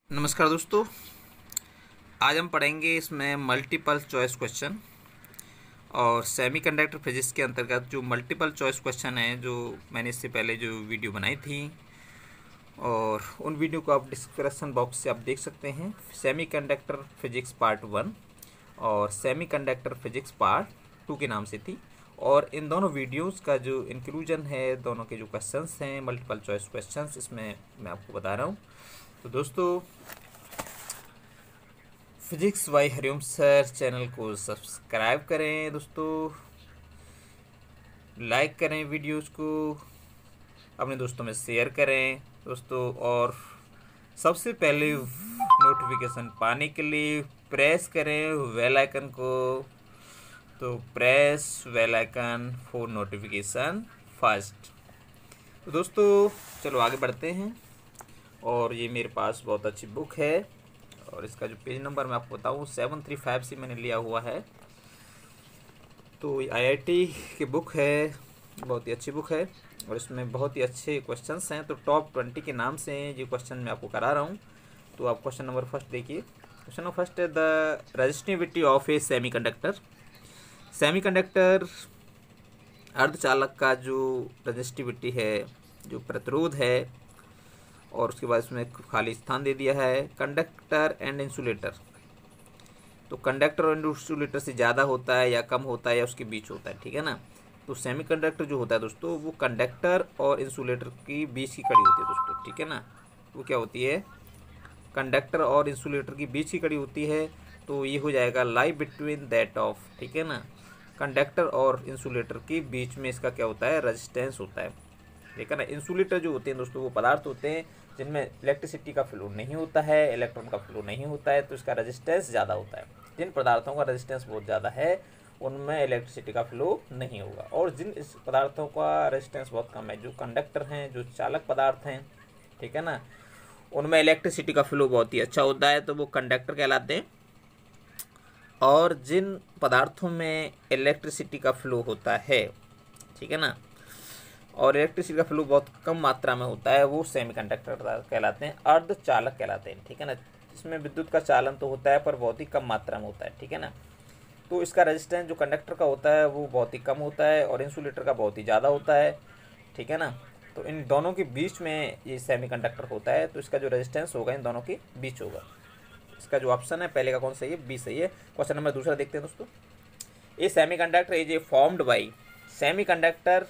नमस्कार दोस्तों, आज हम पढ़ेंगे इसमें मल्टीपल चॉइस क्वेश्चन और सेमीकंडक्टर फिजिक्स के अंतर्गत जो मल्टीपल चॉइस क्वेश्चन है जो मैंने इससे पहले जो वीडियो बनाई थी और उन वीडियो को आप डिस्क्रिप्शन बॉक्स से आप देख सकते हैं। सेमीकंडक्टर फिजिक्स पार्ट 1 और सेमीकंडक्टर फिजिक्स पार्ट 2 के नाम से थी। और इन दोनों वीडियोस का जो इंक्लूजन है, दोनों के जो क्वेश्चंस हैं मल्टीपल चॉइस क्वेश्चंस, इसमें मैं आपको बता रहा हूँ। तो दोस्तों, physics bye Hariom sir channel को सब्सक्राइब करें दोस्तों, लाइक करें वीडियोस को, अपने दोस्तों में शेयर करें दोस्तों। और सबसे पहले नोटिफिकेशन पाने के लिए प्रेस करें बेल आइकन को। तो press bell icon for notification first. तो दोस्तों चलो आगे बढ़ते हैं। और ये मेरे पास बहुत अच्छी बुक है और इसका जो पेज नंबर मैं आपको बताऊँ 735 से मैंने लिया हुआ है। तो आईआईटी की बुक है, बहुत ही अच्छी बुक है और इसमें बहुत ही अच्छे क्वेश्चंस हैं। तो टॉप 20 के नाम से ये क्वेश्चन मैं आपको करा रहा हूँ। तो आप क्वेश्चन नंबर फर्स्ट देखिए। क्वेश्चन नंबर फर्स्ट है the resistivity of A semiconductor. Semiconductor अर्धचालक का जो रेजिस्टिविटी है, जो प्रतिरोध है, और उसके बाद इसमें खाली स्थान दे दिया है कंडक्टर एंड इंसुलेटर। तो कंडक्टर और इंसुलेटर से ज़्यादा होता है या कम होता है या उसके बीच होता है, ठीक है ना। तो सेमीकंडक्टर जो होता है दोस्तों, वो कंडक्टर और इंसुलेटर की बीच की कड़ी होती है दोस्तों, ठीक है ना। वो क्या होती है, कंडक्टर और इंसुलेटर की बीच की कड़ी होती है। तो ये हो जाएगा लाई बिटवीन दैट ऑफ, ठीक है ना। कंडक्टर और इंसुलेटर के बीच में इसका क्या होता है, रेजिस्टेंस होता है, ठीक है ना। इंसुलेटर जो होते हैं दोस्तों, वो पदार्थ होते हैं जिनमें इलेक्ट्रिसिटी का फ्लो नहीं होता है, इलेक्ट्रॉन का फ्लो नहीं होता है, तो इसका रेजिस्टेंस ज़्यादा होता है। जिन पदार्थों का रेजिस्टेंस बहुत ज़्यादा है उनमें इलेक्ट्रिसिटी का फ्लो नहीं होगा, और जिन इस पदार्थों का रेजिस्टेंस बहुत कम है, जो कंडक्टर हैं, जो चालक पदार्थ हैं, ठीक है ना, उनमें इलेक्ट्रिसिटी का फ्लो बहुत ही अच्छा होता है, तो वो कंडक्टर कहलाते हैं। और जिन पदार्थों में इलेक्ट्रिसिटी का फ्लो होता है, ठीक है ना, और इलेक्ट्रिसिटी का फ्लो बहुत कम मात्रा में होता है, वो सेमीकंडक्टर कहलाते हैं, अर्धचालक कहलाते हैं, ठीक है ना। इसमें विद्युत का चालन तो होता है पर बहुत ही कम मात्रा में होता है, ठीक है ना। तो इसका रेजिस्टेंस जो कंडक्टर का होता है वो बहुत ही कम होता है और इंसुलेटर का बहुत ही ज़्यादा होता है, ठीक है ना। तो इन दोनों के बीच में ये सेमीकंडक्टर होता है, तो इसका जो रेजिस्टेंस होगा इन दोनों के बीच होगा। इसका जो ऑप्शन है पहले का कौन सही है, बी सही है। क्वेश्चन नंबर दूसरा देखते हैं दोस्तों। A semiconductor is a formed by, semiconductor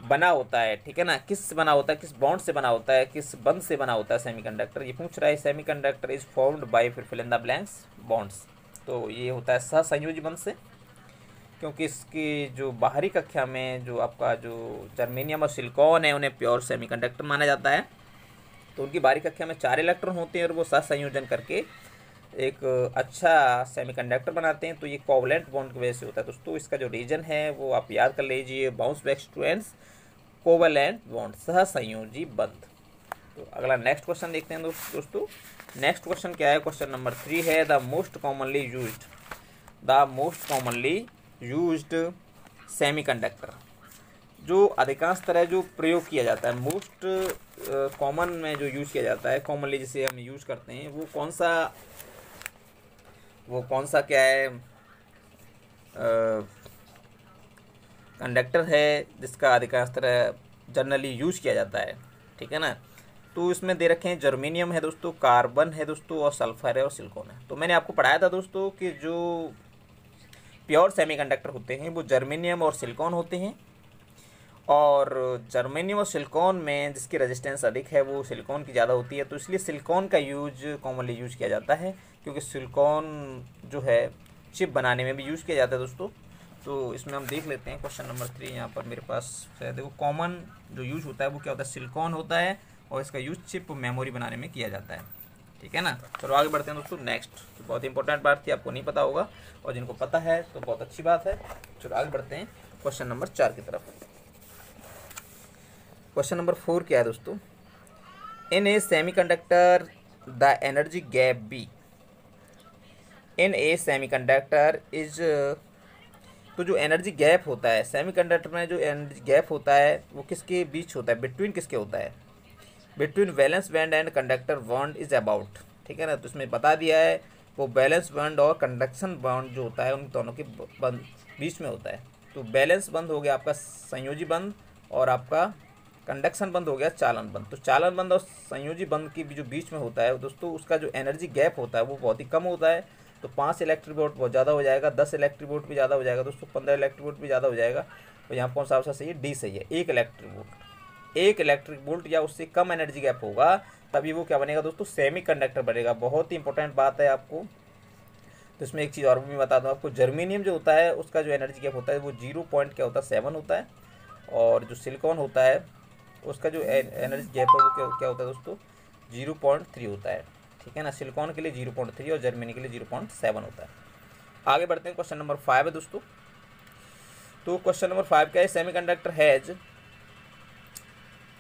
बना होता है, ठीक है ना, किस बना होता है, किस बॉन्ड से बना होता है, किस बंध से बना होता है सेमीकंडक्टर, ये पूछ रहा है। सेमीकंडक्टर इज फॉर्म्ड बाय, फिर fill in the blanks, bonds. तो ये होता है सहसंयोजी बंध से, क्योंकि इसकी जो बाहरी कक्षा में जो आपका जो जर्मेनियम और सिलिकॉन है उन्हें प्योर सेमीकंडक्टर माना जाता है। तो उनकी बाहरी कक्षा में 4 इलेक्ट्रॉन होते हैं और वो सहसंयोजन करके एक अच्छा सेमीकंडक्टर बनाते हैं। तो ये कोवलेंट बॉन्ड की वजह से होता है दोस्तों। इसका जो रीजन है वो आप याद कर लीजिए, bounce back students, covalent bond, सहसंयोजी बंध। तो अगला नेक्स्ट क्वेश्चन देखते हैं दोस्तों। नेक्स्ट क्वेश्चन क्या है, क्वेश्चन नंबर 3 है the most commonly used semiconductor. जो अधिकांश तरह जो प्रयोग किया जाता है, मोस्ट कॉमन में जो यूज किया जाता है, कॉमनली जिसे हम यूज करते हैं, वो कौन सा क्या है, कंडक्टर है जिसका अधिकांश तरह जनरली यूज किया जाता है, ठीक है ना। तो इसमें दे रखे हैं जर्मेनियम है दोस्तों, कार्बन है दोस्तों, और सल्फर है और सिलिकॉन है। तो मैंने आपको पढ़ाया था दोस्तों कि जो प्योर सेमीकंडक्टर होते हैं वो जर्मेनियम और सिलिकॉन होते हैं, और जर्मेनियम और सिलिकॉन में जिसकी रेजिस्टेंस अधिक है वो सिलिकॉन की ज़्यादा होती है। तो इसलिए सिलिकॉन का यूज कॉमनली यूज किया जाता है, क्योंकि सिलिकॉन जो है चिप बनाने में भी यूज किया जाता है दोस्तों। तो इसमें हम देख लेते हैं क्वेश्चन नंबर 3 यहाँ पर मेरे पास है। देखो, कॉमन जो यूज होता है वो क्या होता है, सिलिकॉन होता है, और इसका यूज चिप मेमोरी बनाने में किया जाता है, ठीक है ना। चलो आगे बढ़ते हैं दोस्तों। नेक्स्ट तो बहुत इंपॉर्टेंट बात थी, आपको नहीं पता होगा, और जिनको पता है तो बहुत अच्छी बात है। चलो आगे बढ़ते हैं क्वेश्चन नंबर 4 की तरफ। क्वेश्चन नंबर 4 क्या है दोस्तों, in a semiconductor the energy gap be, in a semiconductor is. तो जो एनर्जी गैप होता है सेमीकंडक्टर में, जो एनर्जी गैप होता है वो किसके बीच होता है, बिटवीन किसके होता है, between valence band and conductor bond is about, ठीक है ना। तो इसमें बता दिया है वो बैलेंस बॉन्ड और कंडक्शन बॉन्ड जो होता है उन दोनों के बंद बीच में होता है। तो बैलेंस बंद हो गया आपका संयोजी बंद, और आपका कंडक्शन बंद हो गया चालन बंद। तो चालन बंद और संयोजी बंद के जो बीच में होता है दोस्तों, उसका जो एनर्जी गैप होता है वो बहुत ही कम होता है। तो 5 इलेक्ट्रिक वोल्ट बहुत ज़्यादा हो जाएगा, 10 इलेक्ट्रिक वोल्ट भी ज़्यादा हो जाएगा दोस्तों, 15 इलेक्ट्रिक वोल्ट भी ज़्यादा हो जाएगा। तो यहाँ कौन सा आंसर सही है? डी सही है, 1 इलेक्ट्रिक वोल्ट। 1 इलेक्ट्रिक वोल्ट या उससे कम एनर्जी गैप होगा तभी वो क्या बनेगा दोस्तों? सेमी कंडक्टर बनेगा। बहुत ही इंपॉर्टेंट बात है आपको। तो इसमें एक चीज़ और भी बता दूँ आपको, जर्मेनियम जो होता है उसका जो एनर्जी गैप होता है वो 0 पॉइंट क्या होता है 7 होता है, और जो सिलिकॉन होता है उसका जो एनर्जी गैप है वो क्या होता है दोस्तों? 0.3 होता है, ठीक है ना। सिलिकॉन के लिए 0.3 और जर्मनी के लिए 0.7 होता है। आगे बढ़ते हैं, क्वेश्चन नंबर 5 है दोस्तों। तो क्वेश्चन नंबर 5 क्या है? Semiconductor has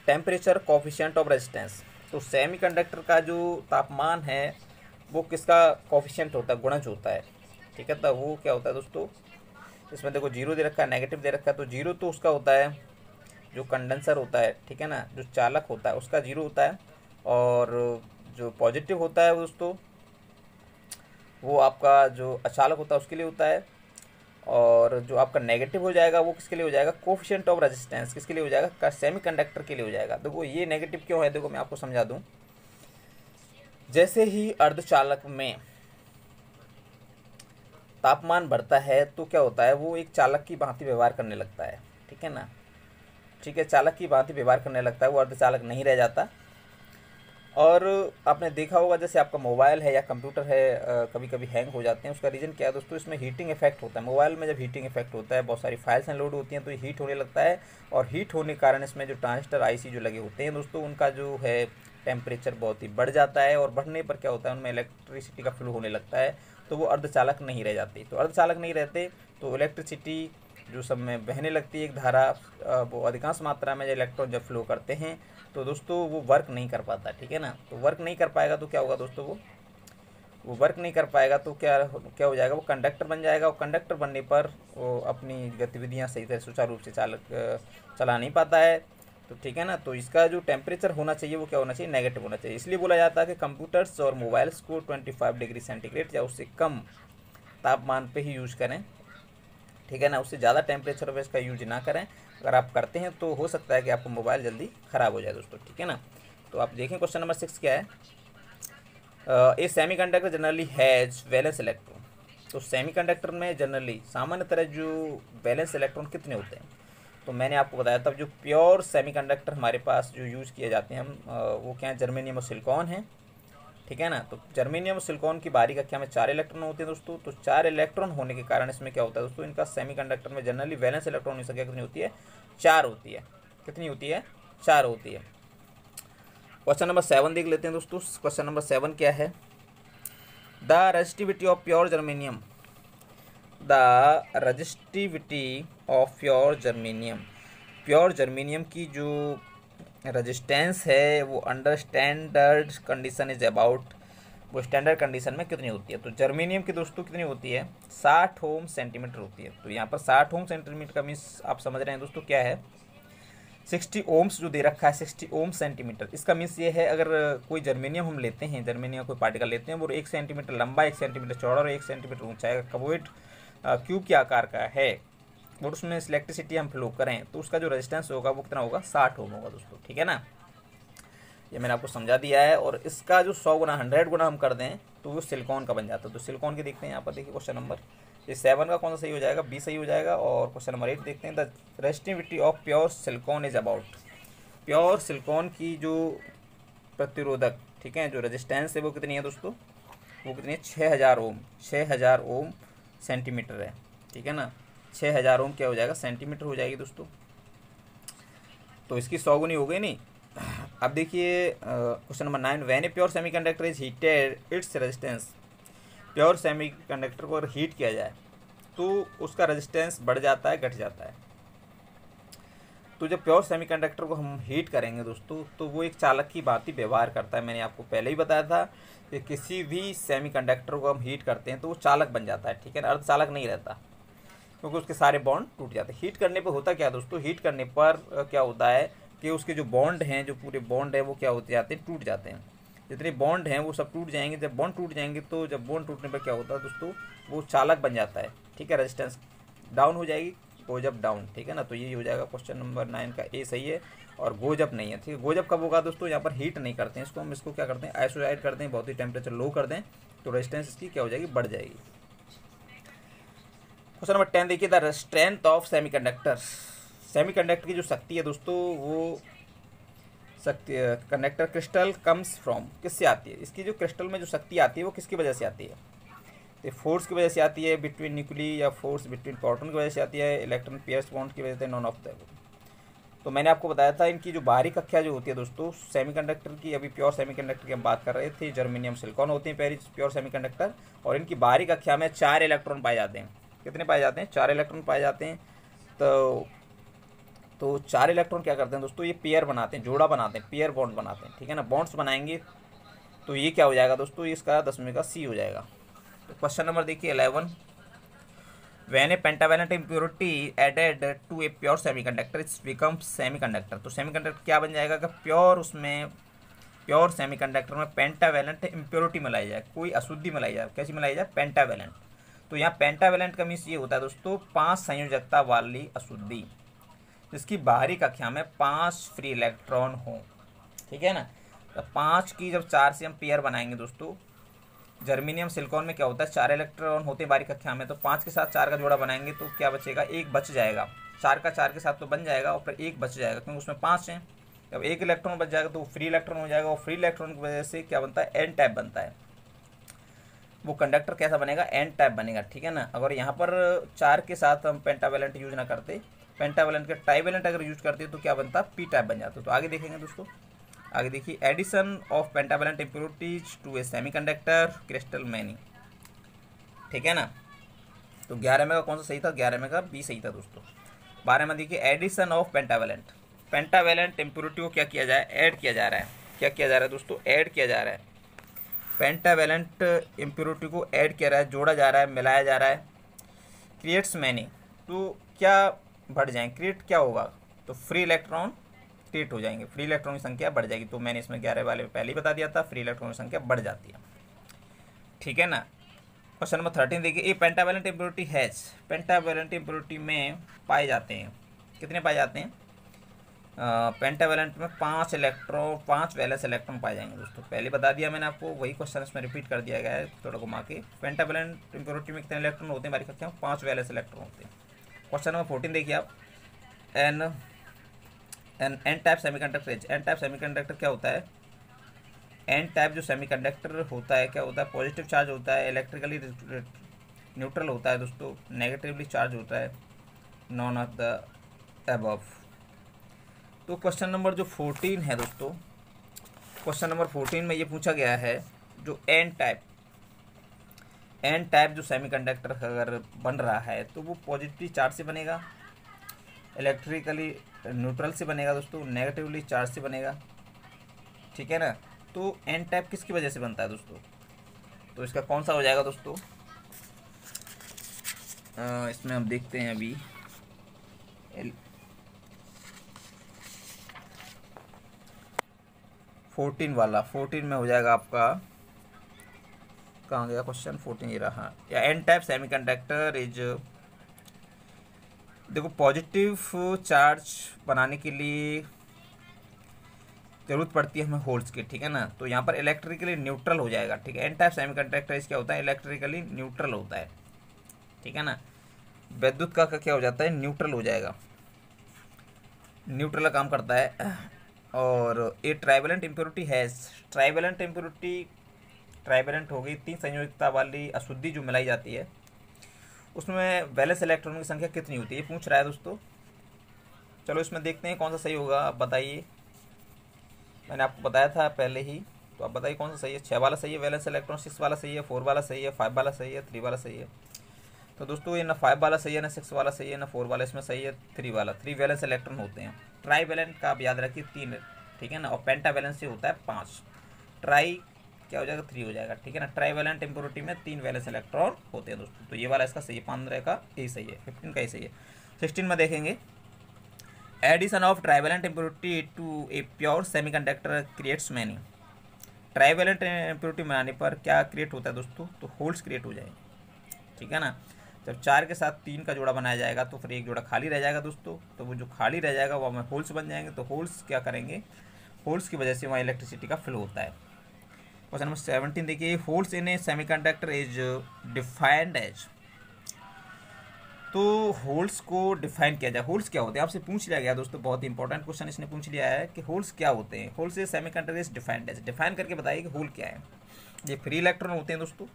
temperature coefficient of resistance. तो सेमीकंडक्टर का जो तापमान है वो किसका कोफिशिएंट होता है? गुणज होता है, ठीक है। तो वो क्या होता है दोस्तों? इसमें देखो 0 दे रखा है, नेगेटिव दे रखा है। तो 0 तो उसका होता है जो कंडेंसर होता है, ठीक है ना, जो चालक होता है उसका 0 होता है, और जो पॉजिटिव होता है दोस्तों वो आपका जो अचालक होता है उसके लिए होता है, और जो आपका नेगेटिव हो जाएगा वो किसके लिए हो जाएगा? कोफिशिएंट ऑफ रेजिस्टेंस किसके लिए हो जाएगा? सेमीकंडक्टर के लिए हो जाएगा। देखो ये नेगेटिव क्यों है, देखो मैं आपको समझा दूं। जैसे ही अर्धचालक में तापमान बढ़ता है तो क्या होता है? वो एक चालक की भांति व्यवहार करने लगता है, ठीक है ना। ठीक है, चालक की भांति व्यवहार करने लगता है, वो अर्धचालक नहीं रह जाता। और आपने देखा होगा जैसे आपका मोबाइल है या कंप्यूटर है, कभी कभी हैंग हो जाते हैं। उसका रीज़न क्या है दोस्तों? इसमें हीटिंग इफेक्ट होता है। मोबाइल में जब हीटिंग इफेक्ट होता है, बहुत सारी फाइल्स लोड होती हैं तो ये हीट होने लगता है, और हीट होने के कारण इसमें जो ट्रांजिस्टर आईसी जो लगे होते हैं दोस्तों, उनका जो है टेम्परेचर बहुत ही बढ़ जाता है, और बढ़ने पर क्या होता है? उनमें इलेक्ट्रिसिटी का फ्लो होने लगता है, तो वो अर्धचालक नहीं रह जाती। तो अर्धचालक नहीं रहते तो इलेक्ट्रिसिटी जो सब में बहने लगती है एक धारा, वो अधिकांश मात्रा में जो इलेक्ट्रॉन जब फ्लो करते हैं तो दोस्तों वो वर्क नहीं कर पाता, ठीक है ना। तो वर्क नहीं कर पाएगा तो क्या होगा दोस्तों? वो वर्क नहीं कर पाएगा तो क्या हो जाएगा? वो कंडक्टर बन जाएगा, और कंडक्टर बनने पर वो अपनी गतिविधियाँ सही तरह सुचारू रूप से चला नहीं पाता है। तो ठीक है ना। तो इसका जो टेम्परेचर होना चाहिए वो क्या होना चाहिए? नेगेटिव होना चाहिए। इसलिए बोला जाता है कि कंप्यूटर्स और मोबाइल्स को 25 डिग्री सेंटीग्रेड या उससे कम तापमान पे ही यूज करें, ठीक है ना। उससे ज़्यादा टेम्परेचर पे इसका यूज ना करें। अगर आप करते हैं तो हो सकता है कि आपका मोबाइल जल्दी ख़राब हो जाए दोस्तों, ठीक है ना। तो आप देखें क्वेश्चन नंबर 6 क्या है? A semiconductor generally has valence electron. तो सेमीकंडक्टर में जनरली सामान्य तरह जो वैलेंस इलेक्ट्रॉन कितने होते हैं? तो मैंने आपको बताया तब जो प्योर सेमीकंडक्टर हमारे पास जो यूज़ किए जाते हैं हम, वो क्या है? जर्मेनियम और सिलिकॉन है, ठीक है ना। तो जर्मेनियम और सिलिकॉन की बारी कक्षा में 4 इलेक्ट्रॉन होते हैं दोस्तों। तो 4 इलेक्ट्रॉन होने के कारण इसमें क्या होता है दोस्तों? इनका सेमीकंडक्टर में जनरली वैलेंस इलेक्ट्रॉन की संख्या कितनी होती है? 4 होती है। कितनी होती है? 4 होती है। क्वेश्चन नंबर 7 देख लेते हैं दोस्तों। क्वेश्चन नंबर 7 क्या है? The resistivity of pure germanium. The resistivity of pure germanium, pure germanium की जो रेजिस्टेंस है वो under standard condition is about, वो स्टैंडर्ड कंडीशन में कितनी होती है? तो जर्मेनियम की दोस्तों कितनी होती है? 60 ओम सेंटीमीटर होती है। तो यहाँ पर 60 ओम सेंटीमीटर का मीन्स आप समझ रहे हैं दोस्तों क्या है? 60 ओम्स जो दे रखा है 60 ओम सेंटीमीटर, इसका मीन्स ये है अगर कोई जर्मेनियम हम लेते हैं, जर्मेनियम कोई पार्टिकल लेते हैं, वो 1 सेंटीमीटर लंबा, 1 सेंटीमीटर चौड़ा और 1 सेंटीमीटर ऊंचाई का कवोइड क्यूब के आकार का है, और उसमें इलेक्ट्रिसिटी हम फ्लो करें तो उसका जो रेजिस्टेंस होगा वो कितना होगा? 60 ओम होगा दोस्तों, ठीक है ना। ये मैंने आपको समझा दिया है। और इसका जो 100 गुना 100 गुना हम कर दें तो वो सिलिकॉन का बन जाता है। तो सिलिकॉन के देखते हैं यहाँ पर, देखिए क्वेश्चन नंबर ये 7 का कौन सा सही हो जाएगा? बी सही हो जाएगा। और क्वेश्चन नंबर 8 देखते हैं। The resistivity of pure silicon is about, pure silicon की जो प्रतिरोधक, ठीक है, जो रेजिस्टेंस है वो कितनी है दोस्तों? वो कितनी है? 6000 ओम, 6000 ओम सेंटीमीटर है, ठीक है ना। 6000 ओम क्या हो जाएगा? सेंटीमीटर हो जाएगी दोस्तों। तो इसकी 100 गुनी हो गई नहीं। अब देखिए question number 9, when A pure semiconductor is heated its resistance, pure semiconductor को अगर हीट किया जाए तो उसका रेजिस्टेंस बढ़ जाता है, घट जाता है। तो जब प्योर सेमीकंडक्टर को हम हीट करेंगे दोस्तों तो वो एक चालक की भांति व्यवहार करता है। मैंने आपको पहले ही बताया था कि किसी भी सेमीकंडक्टर को हम हीट करते हैं तो वो चालक बन जाता है, ठीक है ना, अर्धचालक नहीं रहता, क्योंकि उसके सारे बॉन्ड टूट जाते हैं। हीट करने पर होता क्या है दोस्तों? हीट करने पर क्या होता है कि उसके जो बॉन्ड हैं, जो पूरे बॉन्ड हैं वो क्या होते जाते हैं, टूट जाते हैं। जितने बॉन्ड हैं वो सब टूट जाएंगे। जब बॉन्ड टूट जाएंगे तो जब बॉन्ड टूटने पर क्या होता है दोस्तों, वो चालक बन जाता है। ठीक है, रेजिस्टेंस डाउन हो जाएगी, गोज अप डाउन। ठीक है ना, तो ये हो जाएगा क्वेश्चन नंबर 9 का ए सही है। और गोज अप नहीं है। ठीक है, गोज अप कब होगा दोस्तों, यहाँ पर हीट नहीं करते हैं इसको, हम इसको क्या करते हैं, आइसोलेट करते हैं, बहुत ही टेम्परेचर लो कर दें तो रेजिस्टेंस इसकी क्या हो जाएगी, बढ़ जाएगी। क्वेश्चन नंबर 10 देखिए, the strength of semiconductor. Semiconductor की जो शक्ति है दोस्तों, वो शक्ति कंडक्टर क्रिस्टल कम्स फ्रॉम, किससे आती है, इसकी जो क्रिस्टल में जो शक्ति आती है वो किसकी वजह से आती है, तो फोर्स की वजह से आती है बिटवीन न्यूक्ली, या फोर्स बिटवीन प्रोटॉन की वजह से आती है, इलेक्ट्रॉन पेयर्स बॉन्ड की वजह से, नॉन ऑफ द। तो मैंने आपको बताया था इनकी जो बाहरी कक्षा जो होती है दोस्तों सेमीकंडक्टर की, अभी प्योर सेमीकंडक्टर की हम बात कर रहे थे, जर्मेनियम सिलिकॉन होते हैं प्योर सेमीकंडक्टर, और इनकी बाहरी कक्षा में 4 इलेक्ट्रॉन पाए जाते हैं। कितने पाए जाते हैं, 4 इलेक्ट्रॉन पाए जाते हैं। तो 4 इलेक्ट्रॉन क्या करते हैं दोस्तों, ये पेयर बनाते हैं, जोड़ा बनाते हैं, पेयर बॉन्ड बनाते हैं। ठीक है ना, बॉन्ड्स बनाएंगे तो ये क्या हो जाएगा दोस्तों, इसका 10वें का सी हो जाएगा। तो क्वेश्चन नंबर देखिए 11, when a pentavalent impurity added to a pure semiconductor it becomes semiconductor। तो सेमीकंडक्टर क्या बन जाएगा, कि प्योर उसमें प्योर सेमीकंडक्टर में पेंटावेलेंट इम्प्योरिटी मिलाई जाए, कोई अशुद्धि मिलाई जाए, कैसी मिलाई जाए, पेंटावेलेंट। तो यहाँ पेंटावेलेंट का मीन्स ये होता है दोस्तों 5 संयोजकता वाली अशुद्धि, जिसकी बाहरी कक्षा में 5 फ्री इलेक्ट्रॉन हो। ठीक है ना, तो 5 की जब 4 से हम पेयर बनाएंगे दोस्तों, जर्मेनियम सिलिकॉन में क्या होता है 4 इलेक्ट्रॉन होते हैं बाहरी कक्षा में, तो 5 के साथ 4 का जोड़ा बनाएंगे तो क्या बचेगा, 1 बच जाएगा। 4 का 4 के साथ तो बन जाएगा और फिर 1 बच जाएगा, क्योंकि उसमें 5 हैं। जब 1 इलेक्ट्रॉन बच जाएगा तो फ्री इलेक्ट्रॉन हो जाएगा, और फ्री इलेक्ट्रॉन की वजह से क्या बनता है, एन टाइप बनता है। वो कंडक्टर कैसा बनेगा, एन टाइप बनेगा। ठीक है ना, अगर यहाँ पर 4 के साथ हम पेंटावेलेंट यूज ना करते, पेंटावेलेंट के ट्राइवेलेंट अगर यूज करते तो क्या बनता, पी टाइप बन जाता। तो आगे देखेंगे दोस्तों, आगे देखिए, addition of pentavalent impurities to a semiconductor crystal many. ठीक है ना, तो 11 में का कौन सा सही था, 11 में का बी सही था दोस्तों। 12 में देखिए, addition of pentavalent, pentavalent impurity को क्या किया जाए, ऐड किया जा रहा है। क्या किया जा रहा है दोस्तों, ऐड किया जा रहा है। पेंटावेलेंट इम्प्योरिटी को ऐड किया रहा है, जोड़ा जा रहा है, मिलाया जा रहा है। क्रिएट्स मैनी, तो क्या बढ़ जाए, क्रिएट क्या होगा, तो फ्री इलेक्ट्रॉन क्रिएट हो जाएंगे, फ्री इलेक्ट्रॉन की संख्या बढ़ जाएगी। तो मैंने इसमें 11 वाले में पहले ही बता दिया था, फ्री इलेक्ट्रॉन की संख्या बढ़ जाती है। ठीक है ना, क्वेश्चन नंबर 13 देखिए, ये pentavalent impurity has, pentavalent impurity में पाए जाते हैं, कितने पाए जाते हैं, पेंटावेलेंट में 5 इलेक्ट्रॉन, 5 वैलेंस इलेक्ट्रॉन पाए जाएंगे दोस्तों। पहले बता दिया मैंने आपको, वही क्वेश्चन इसमें रिपीट कर दिया गया है थोड़ा घुमा के। पेंटावेलेंट इम्प्योरिटी में कितने इलेक्ट्रॉन होते हैं हमारी कक्षा में, 5 वैलेंस इलेक्ट्रॉन होते हैं। क्वेश्चन नंबर 14 देखिए आप, N type semiconductor. N type semiconductor क्या होता है, एन टाइप जो सेमीकंडक्टर होता है क्या होता है, पॉजिटिव चार्ज होता है, इलेक्ट्रिकली न्यूट्रल होता है दोस्तों, नेगेटिवली चार्ज होता है, नॉन ऑफ द अबव। तो क्वेश्चन नंबर जो 14 है दोस्तों, क्वेश्चन नंबर 14 में ये पूछा गया है, जो एन टाइप जो सेमीकंडक्टर अगर बन रहा है तो वो पॉजिटिव चार्ज से बनेगा, इलेक्ट्रिकली न्यूट्रल से बनेगा दोस्तों, नेगेटिवली चार्ज से बनेगा। ठीक है ना, तो एन टाइप किसकी वजह से बनता है दोस्तों, तो इसका कौन सा हो जाएगा दोस्तों, इसमें हम देखते हैं अभी 14 वाला, 14 में हो जाएगा आपका, कहाँ गया क्वेश्चन, 14 ये रहा, या एन टाइप सेमीकंडक्टर इज, देखो पॉजिटिव चार्ज बनाने के लिए जरूरत पड़ती है हमें होल्स की। ठीक है ना, तो यहाँ पर इलेक्ट्रिकली न्यूट्रल हो जाएगा। ठीक है, एन टाइप सेमीकंडक्टर इस क्या होता है, इलेक्ट्रिकली न्यूट्रल होता है। ठीक है ना, विद्युत का क्या हो जाता है, न्यूट्रल हो जाएगा, न्यूट्रल का काम करता है। और ये ट्राइवेलेंट इम्प्योरिटी है, ट्राइवेलेंट इम्प्योरिटी, ट्राइवेलेंट हो गई 3 संयोजकता वाली अशुद्धि जो मिलाई जाती है, उसमें वैलेंस इलेक्ट्रॉन की संख्या कितनी होती है, ये पूछ रहा है दोस्तों। चलो इसमें देखते हैं कौन सा सही होगा, आप बताइए। मैंने आपको बताया था पहले ही, तो आप बताइए कौन सा सही है। 6 वाला सही है वैलेंस इलेक्ट्रॉन, 6 वाला सही है, 4 वाला सही है, 5 वाला सही है, 3 वाला सही है। तो दोस्तों ये ना 5 वाला सही है, ना 6 वाला सही है, ना 4 वाला, इसमें सही है 3 वाला। 3 वैलेंस इलेक्ट्रॉन होते हैं। ट्राई वैलेंट का आप याद रखिए 3, ठीक है ना, और पेंटा वैलेंस से होता है 5। ट्राई क्या हो जाएगा, 3 हो जाएगा। ठीक है ना, ट्राई वैलेंट इम्प्योरिटी में 3 वैलेंस इलेक्ट्रॉन होते हैं दोस्तों। तो ये वाला इसका सही है, 15 का ए सही है, 15 का ए सही है। 16 में देखेंगे, addition of trivalent impurity to a pure semiconductor creates many. Trivalent impurity बनाने पर क्या क्रिएट होता है दोस्तों, तो होल्स क्रिएट हो जाएंगे, ठीक है ना। जब 4 के साथ 3 का जोड़ा बनाया जाएगा तो फिर एक जोड़ा खाली रह जाएगा दोस्तों, तो वो जो खाली रह जाएगा वो हमें होल्स बन जाएंगे। तो होल्स क्या करेंगे, होल्स की वजह से वहाँ इलेक्ट्रिसिटी का फ्लो होता है। क्वेश्चन नंबर 17 देखिए, holes in a semiconductor is defined as. तो होल्स को डिफाइन किया जाए, होल्स क्या होते हैं आपसे पूछ लिया गया दोस्तों, बहुत इंपॉर्टेंट क्वेश्चन इसने पूछ लिया है कि होल्स क्या होते हैं। Holes is semiconductor is defined as, define करके बताइए कि होल क्या है। ये फ्री इलेक्ट्रॉन होते हैं दोस्तों,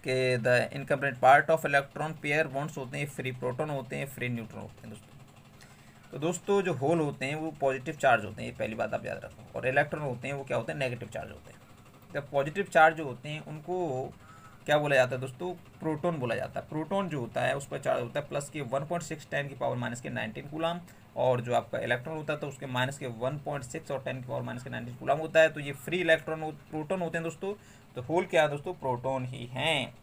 कि the incomplete part of electron pair bonds होते हैं, फ्री प्रोटॉन होते हैं, फ्री न्यूट्रॉन होते हैं दोस्तों। तो दोस्तों जो होल होते हैं वो पॉजिटिव चार्ज होते हैं, ये पहली बात आप याद रखो, और इलेक्ट्रॉन होते हैं वो क्या होते हैं, नेगेटिव चार्ज होते हैं। जब पॉजिटिव चार्ज जो होते हैं उनको क्या बोला जाता है दोस्तों, प्रोटॉन बोला जाता है। प्रोटॉन जो होता है उस पर चार्ज होता है प्लस के 1.6 10 की पावर माइनस के 19 कूलम, और जो आपका इलेक्ट्रॉन होता है तो उसके माइनस के 1.6 और 10 की पावर माइनस के 19 कूलम होता है। तो ये फ्री इलेक्ट्रॉन प्रोटॉन होते हैं दोस्तों। तो होल क्या है दोस्तों, प्रोटॉन ही हैं,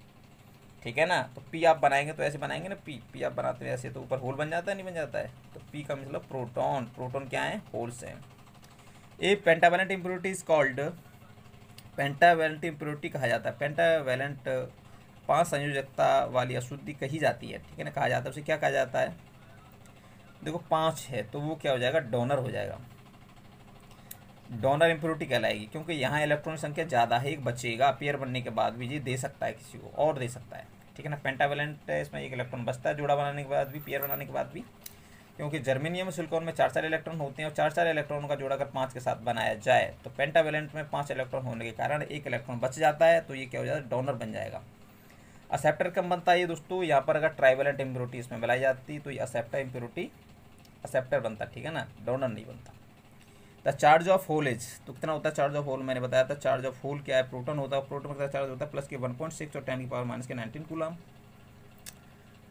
ठीक है ना। तो पी आप बनाएंगे तो ऐसे बनाएंगे ना, पी आप बनाते हैं ऐसे तो ऊपर होल बन जाता है, नहीं बन जाता है। तो पी का मतलब प्रोटॉन, प्रोटॉन क्या है, होल्स हैं। A pentavalent impurity is called, pentavalent impurity कहा जाता है, पेंटावैलेंट 5 संयोजकता वाली अशुद्धि कही जाती है, ठीक है ना, कहा जाता है। उसे क्या कहा जाता है, देखो 5 है तो वो क्या हो जाएगा, डोनर हो जाएगा, डोनर इम्प्योरिटी कहलाएगी, क्योंकि यहाँ इलेक्ट्रॉन संख्या ज़्यादा है, एक बचेगा पेयर बनने के बाद भी, ये दे सकता है किसी को और दे सकता है, ठीक है ना। पेंटावैलेंट इसमें एक इलेक्ट्रॉन बचता है जोड़ा बनाने के बाद भी, पेयर बनाने के बाद भी, क्योंकि जर्मेनियम और सिलिकॉन में 4 इलेक्ट्रॉन होते हैं, और 4 इलेक्ट्रॉनों का जोड़ा अगर 5 के साथ बनाया जाए तो पेंटावैलेंट में 5 इलेक्ट्रॉन होने के कारण एक इलेक्ट्रॉन बच जाता है, तो ये क्या हो जाता है, डोनर बन जाएगा। एक्सेप्टर कब बनता है ये दोस्तों, यहाँ पर अगर ट्राइवेलेंट इम्प्योरिटी इसमें बनाई जाती तो ये एक्सेप्टर इम्प्योरिटी एक्सेप्टर बनता, ठीक है ना, डोनर नहीं बनता। The charge of hole is, तो कितना होता है चार्ज ऑफ होल, मैंने बताया था चार्ज ऑफ होल क्या है, प्रोटॉन होता है, प्रोटॉन का चार्ज होता है प्लस के 1.6 और 10 की पावर माइनस के 19 कूलम,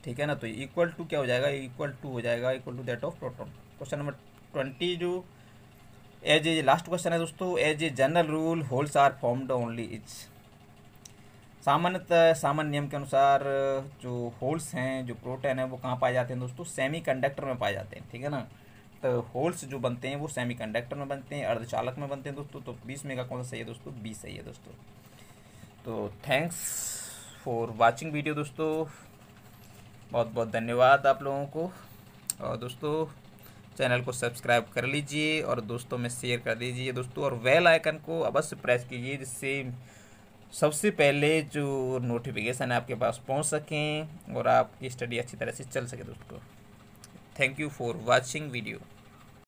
ठीक है ना। तो इक्वल टू क्या हो जाएगा, इक्वल टू हो जाएगा equal to that of proton. Question number 20 जो एज ए लास्ट क्वेश्चन है दोस्तों, as a general rule holes are formed only is. सामान्य नियम के अनुसार जो होल्स हैं, जो प्रोटॉन है वो कहाँ पाए जाते हैं दोस्तों, सेमी कंडक्टर में पाए जाते हैं, ठीक है ना। तो होल्स जो बनते हैं वो सेमी कंडक्टर में बनते हैं, अर्धचालक में बनते हैं दोस्तों। तो 20 में का कौन सा सही है दोस्तों, 20 सही है दोस्तों। तो थैंक्स फॉर वाचिंग वीडियो दोस्तों, बहुत बहुत धन्यवाद आप लोगों को। और दोस्तों चैनल को सब्सक्राइब कर लीजिए और दोस्तों में शेयर कर दीजिए दोस्तों, और बेल आइकन को अवश्य प्रेस कीजिए जिससे सबसे पहले जो नोटिफिकेशन आपके पास पहुंच सकें और आपकी स्टडी अच्छी तरह से चल सके दोस्तों। Thank you for watching video.